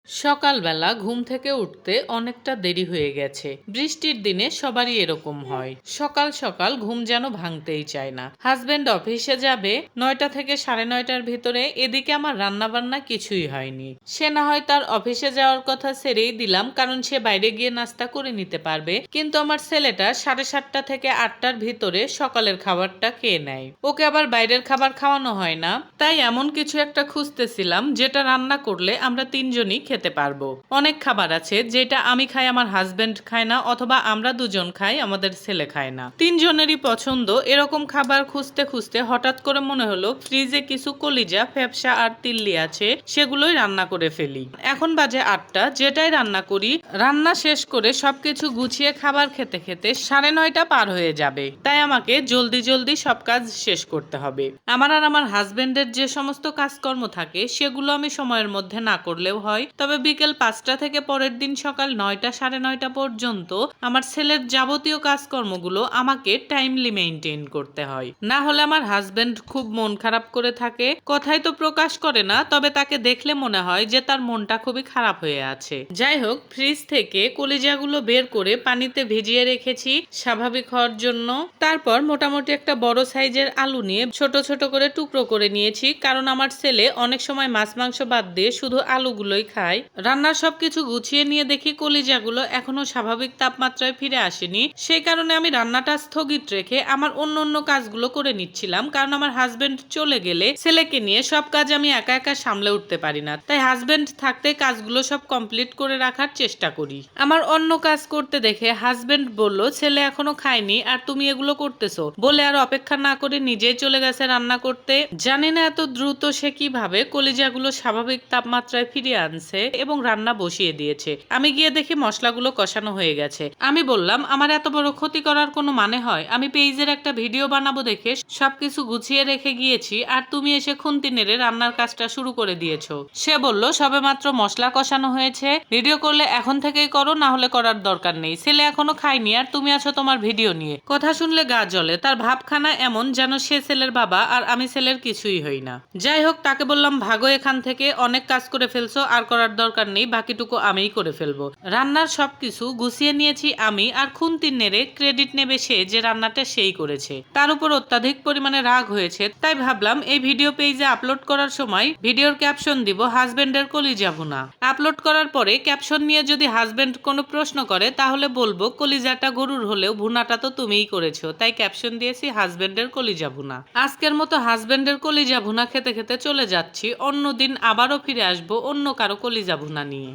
সকালবেলা ঘুম থেকে উঠতে অনেকটা দেরি হয়ে গেছে। বৃষ্টির দিনে সবারই এরকম হয়। সকাল সকাল ঘুম যেন ভাঙতেই চায় না। হাজবেন্ড অফিসে যাবে 9টা থেকে 9:30টার ভিতরে, এদিকে আমার রান্না বান্না কিছুই হয়নি। সে না হয় তার অফিসে যাওয়ার কথা ছেড়েই দিলাম, কারণ সে বাইরে গিয়ে নাস্তা করে নিতে পারবে, কিন্তু আমার ছেলেটা 7:30টা থেকে 8টার ভিতরে সকালের খাবারটা খেয়ে নেয়। ওকে আবার বাইরের খাবার খাওয়ানো হয় না। তাই এমন কিছু একটা খুঁজতেছিলাম যেটা রান্না করলে আমরা তিনজনই খেতে পারবো। অনেক খাবার আছে যেটা আমি খাই, আমার হাজবেন্ড খায় না, অথবা আমরা দুজন খাই, আমাদের ছেলে খায় না। তিনজনেরই পছন্দ। এরকম খাবার খুঁজতে খুঁজতে হঠাৎ করে মনে হলো ফ্রিজে কিছু কলিজা, ফ্যাপসা আর তিল্লি আছে, সেগুলোই রান্না করে ফেলি। এখন বাজে 8টা। যেটাই রান্না করি, রান্না শেষ করে সবকিছু গুছিয়ে খাবার খেতে খেতে 9:30 পার হয়ে যাবে। তাই আমাকে জলদি জলদি সব কাজ শেষ করতে হবে। আমার আর আমার হাজবেন্ডের যে সমস্ত কাজকর্ম থাকে সেগুলো আমি সময়ের মধ্যে না করলেও হয়, তবে বিকেল 5টা থেকে পরের দিন সকাল 9টা 9:30 পর্যন্ত আমার ছেলের যাবতীয় কাজকর্মগুলো আমাকে টাইমলি মেইনটেইন করতে হয়। না হলে আমার হাজবেন্ড খুব মন খারাপ করে থাকে। কথাই তো প্রকাশ করে না, তবে তাকে দেখলে মনে হয় যে তার মনটা খুবই খারাপ হয়ে আছে। যাই হোক, ফ্রিজ থেকে কলিজাগুলো বের করে পানিতে ভিজিয়ে রেখেছি স্বাভাবিক হওয়ার জন্য। তারপর মোটামুটি একটা বড় সাইজের আলু নিয়ে ছোট ছোট করে টুকরো করে নিয়েছি, কারণ আমার ছেলে অনেক সময় মাছ মাংস বাদ দিয়ে শুধু আলুগুলোই খায়। রান্নার সবকিছু গুছিয়ে নিয়ে দেখি কলিজাগুলো এখনো স্বাভাবিক তাপমাত্রায় ফিরে আসেনি। সেই কারণে আমি রান্নাটা স্থগিত রেখে আমার অন্য কাজগুলো করে নিচ্ছিলাম, কারণ আমার হাজবেন্ড চলে গেলে ছেলেকে নিয়ে সব কাজ আমি একা একা সামলে উঠতে পারি না। তাই হাজবেন্ড থাকতে কাজগুলো সব কমপ্লিট করে রাখার চেষ্টা করি। আমার অন্য কাজ করতে দেখে হাজবেন্ড বলল, ছেলে এখনো খায়নি আর তুমি এগুলো করতেছো, বলে আর অপেক্ষা না করে নিজেই চলে গেছে রান্না করতে। জানি না এত দ্রুত সে কিভাবে কলিজাগুলো স্বাভাবিক তাপমাত্রায় ফিরিয়ে আনছে এবং রান্না বসিয়ে দিয়েছে। আমি গিয়ে দেখি মশলাগুলো কষানো হয়ে গেছে। আমি বললাম, আমার এত বড় ক্ষতি করার কোনো মানে হয়? আমি পেজের একটা ভিডিও বানাবো দেখে সবকিছু গুছিয়ে রেখে গিয়েছি, আর তুমি এসে খুন্তি নেড়ে রান্নার কাজটা শুরু করে দিয়েছো। সে বলল, সবেমাত্র মশলা কষানো হয়েছে, ভিডিও করলে এখন থেকেই করো, না হলে করার দরকার নেই। ছেলে এখনো খায়নি আর তুমি আছো তোমার ভিডিও নিয়ে। কথা শুনলে গা জ্বলে। তার ভাবখানা এমন যেন সে ছেলের বাবা আর আমি ছেলের কিছুই হই না। যাই হোক, তাকে বললাম, ভাগো এখান থেকে, অনেক কাজ করে ফেলছো, আর করার দরকার নেই, বাকিটুকু আমিই করে ফেলবো। রান্নার সবকিছু গুছিয়ে নিয়েছি আমি, আর খুন্তি নেড়ে ক্রেডিট নেবে সে যে রান্নাটা সেই করেছে। তার উপর অত্যাধিক পরিমাণে রাগ হয়েছে। তাই ভাবলাম এই ভিডিও পেজে আপলোড করার সময় ভিডিওর ক্যাপশন দিব হাজবেন্ডের কলিজা ভুনা। আপলোড করার পরে ক্যাপশন নিয়ে যদি হাজবেন্ড কোনো প্রশ্ন করে, তাহলে বলবো কলিজাটা গরুর হলেও ভুনাটা তো তুমিই করেছো, তাই ক্যাপশন দিয়েছি হাজবেন্ডের কলিজা ভুনা। আজকের মতো হাজবেন্ডের কলিজা ভুনা খেতে খেতে চলে যাচ্ছি। অন্যদিন আবারও ফিরে আসবো অন্য কারো কলিজা ভুনা নিয়ে।